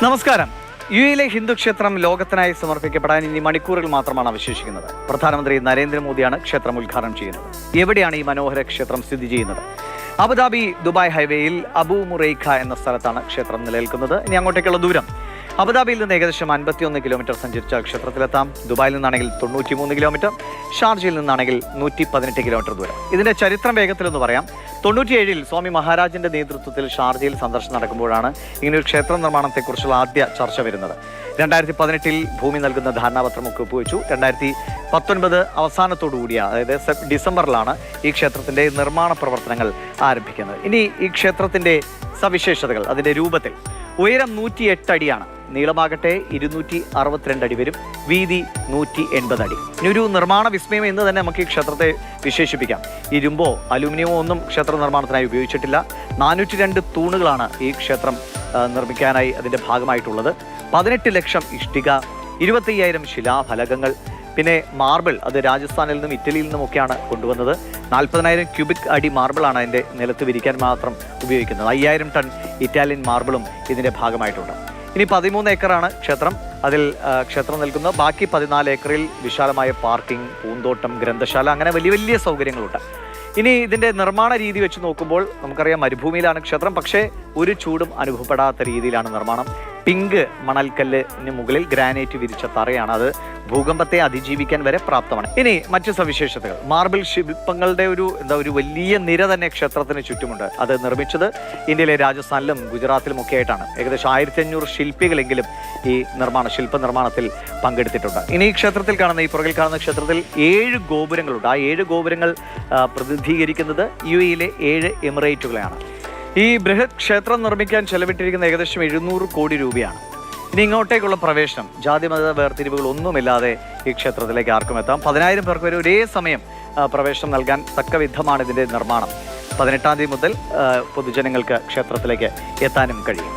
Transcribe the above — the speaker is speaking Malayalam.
നമസ്കാരം. യുഎയിലെ ഹിന്ദു ക്ഷേത്രം ലോകത്തിനായി സമർപ്പിക്കപ്പെടാൻ ഇനി മണിക്കൂറുകൾ മാത്രമാണ് അവശേഷിക്കുന്നത്. പ്രധാനമന്ത്രി നരേന്ദ്രമോദിയാണ് ക്ഷേത്രം ഉദ്ഘാടനം ചെയ്യുന്നത്. എവിടെയാണ് ഈ മനോഹര ക്ഷേത്രം സ്ഥിതി ചെയ്യുന്നത്? അബുദാബി ദുബായ് ഹൈവേയിൽ അബു മുറൈഖ എന്ന സ്ഥലത്താണ് ക്ഷേത്രം നിലനിൽക്കുന്നത്. ഇനി അങ്ങോട്ടേക്കുള്ള ദൂരം അബുദാബിയിൽ നിന്ന് ഏകദേശം 51 കിലോമീറ്റർ സഞ്ചരിച്ച ക്ഷേത്രത്തിലെത്താം. ദുബായിൽ നിന്നാണെങ്കിൽ 93 കിലോമീറ്റർ, ഷാർജയിൽ നിന്നാണെങ്കിൽ 118 കിലോമീറ്റർ ദൂരം. ഇതിന്റെ ചരിത്രം വേഗത്തിലെന്ന് പറയാം. 97-ൽ സ്വാമി മഹാരാജിന്റെ നേതൃത്വത്തിൽ ഷാർജയിൽ സന്ദർശനം നടക്കുമ്പോഴാണ് ഇങ്ങനൊരു ക്ഷേത്ര നിർമ്മാണത്തെക്കുറിച്ചുള്ള ആദ്യ ചർച്ച വരുന്നത്. 2018-ൽ ഭൂമി നൽകുന്ന ധാരണാപത്രം ഒപ്പുവെച്ചു. 2019 അവസാനത്തോടുകൂടിയ അതായത് ഡിസംബറിലാണ് ഈ ക്ഷേത്രത്തിന്റെ നിർമ്മാണ പ്രവർത്തനങ്ങൾ ആരംഭിക്കുന്നത്. ഇനി ഈ ക്ഷേത്രത്തിന്റെ സവിശേഷതകൾ. അതിന്റെ രൂപത്തിൽ ഉയരം 108 അടിയാണ്, നീളമാകട്ടെ 262 അടി വരും, വീതി 180 അടി. ഇനി ഒരു നിർമ്മാണ വിസ്മയം എന്ന് തന്നെ നമുക്ക് ഈ ക്ഷേത്രത്തെ വിശേഷിപ്പിക്കാം. ഇരുമ്പോ അലൂമിനിയമോ ഒന്നും ക്ഷേത്ര നിർമ്മാണത്തിനായി ഉപയോഗിച്ചിട്ടില്ല. 402 തൂണുകളാണ് ഈ ക്ഷേത്രം നിർമ്മിക്കാനായി അതിന്റെ ഭാഗമായിട്ടുള്ളത്. 18 ലക്ഷം ഇഷ്ടിക, 25,000 ശിലാഫലകങ്ങൾ, പിന്നെ മാർബിൾ അത് രാജസ്ഥാനിൽ നിന്നും ഇറ്റലിയിൽ നിന്നുമൊക്കെയാണ് കൊണ്ടുവന്നത്. 40,000 ക്യൂബിക് അടി മാർബിളാണ് അതിൻ്റെ നിലത്ത് വിരിക്കാൻ മാത്രം ഉപയോഗിക്കുന്നത്. 5,000 ടൺ ഇറ്റാലിയൻ മാർബിളും ഇതിൻ്റെ ഭാഗമായിട്ടുണ്ട്. ഇനി 13 ഏക്കറാണ് ക്ഷേത്രം. അതിൽ ക്ഷേത്രം നിൽക്കുന്ന ബാക്കി 14 ഏക്കറിൽ വിശാലമായ പാർക്കിംഗ്, പൂന്തോട്ടം, ഗ്രന്ഥശാല, അങ്ങനെ വലിയ വലിയ സൗകര്യങ്ങളുണ്ട്. ഇനി ഇതിൻ്റെ നിർമ്മാണ രീതി വെച്ച് നോക്കുമ്പോൾ നമുക്കറിയാം മരുഭൂമിയിലാണ് ക്ഷേത്രം, പക്ഷേ ഒരു ചൂടും അനുഭവപ്പെടാത്ത രീതിയിലാണ് നിർമ്മാണം. പിങ്ക് മണൽക്കല്ലിന് മുകളിൽ ഗ്രാനൈറ്റ് വിരിച്ച തറയാണ്. അത് ഭൂകമ്പത്തെ അതിജീവിക്കാൻ വരെ പ്രാപ്തമാണ്. ഇനി മറ്റു സവിശേഷതകൾ. മാർബിൾ ശില്പങ്ങളുടെ ഒരു വലിയ നിര തന്നെ ക്ഷേത്രത്തിന് ചുറ്റുമുണ്ട്. അത് നിർമ്മിച്ചത് ഇന്ത്യയിലെ രാജസ്ഥാനിലും ഗുജറാത്തിലും ഒക്കെ ആയിട്ടാണ്. ഏകദേശം 1500 ശില്പികളെങ്കിലും ഈ ശില്പ നിർമ്മാണത്തിൽ പങ്കെടുത്തിട്ടുണ്ട്. ഇനി ഈ ക്ഷേത്രത്തിൽ കാണുന്ന ഈ പുറകിൽ കാണുന്ന ക്ഷേത്രത്തിൽ 7 ഗോപുരങ്ങളുണ്ട്. ആ 7 ഗോപുരങ്ങൾ പ്രതിനിധീകരിക്കുന്നത് യുഎയിലെ 7 എമിറേറ്റുകളെയാണ്. ഈ ബൃഹത് ക്ഷേത്രം നിർമ്മിക്കാൻ ചെലവിട്ടിരിക്കുന്ന ഏകദേശം 700 കോടി രൂപയാണ്. ഇനി ഇങ്ങോട്ടേക്കുള്ള പ്രവേശനം ജാതിമത വേർതിരിവുകൾ ഒന്നുമില്ലാതെ ഈ ക്ഷേത്രത്തിലേക്ക് ആർക്കും എത്താം. 10,000 പേർക്ക് വരെ ഒരേ സമയം പ്രവേശനം നൽകാൻ തക്ക വിധമാണ് ഇതിൻ്റെ നിർമ്മാണം. 18-ാം തീയതി മുതൽ പൊതുജനങ്ങൾക്ക് ക്ഷേത്രത്തിലേക്ക് എത്താനും കഴിയും.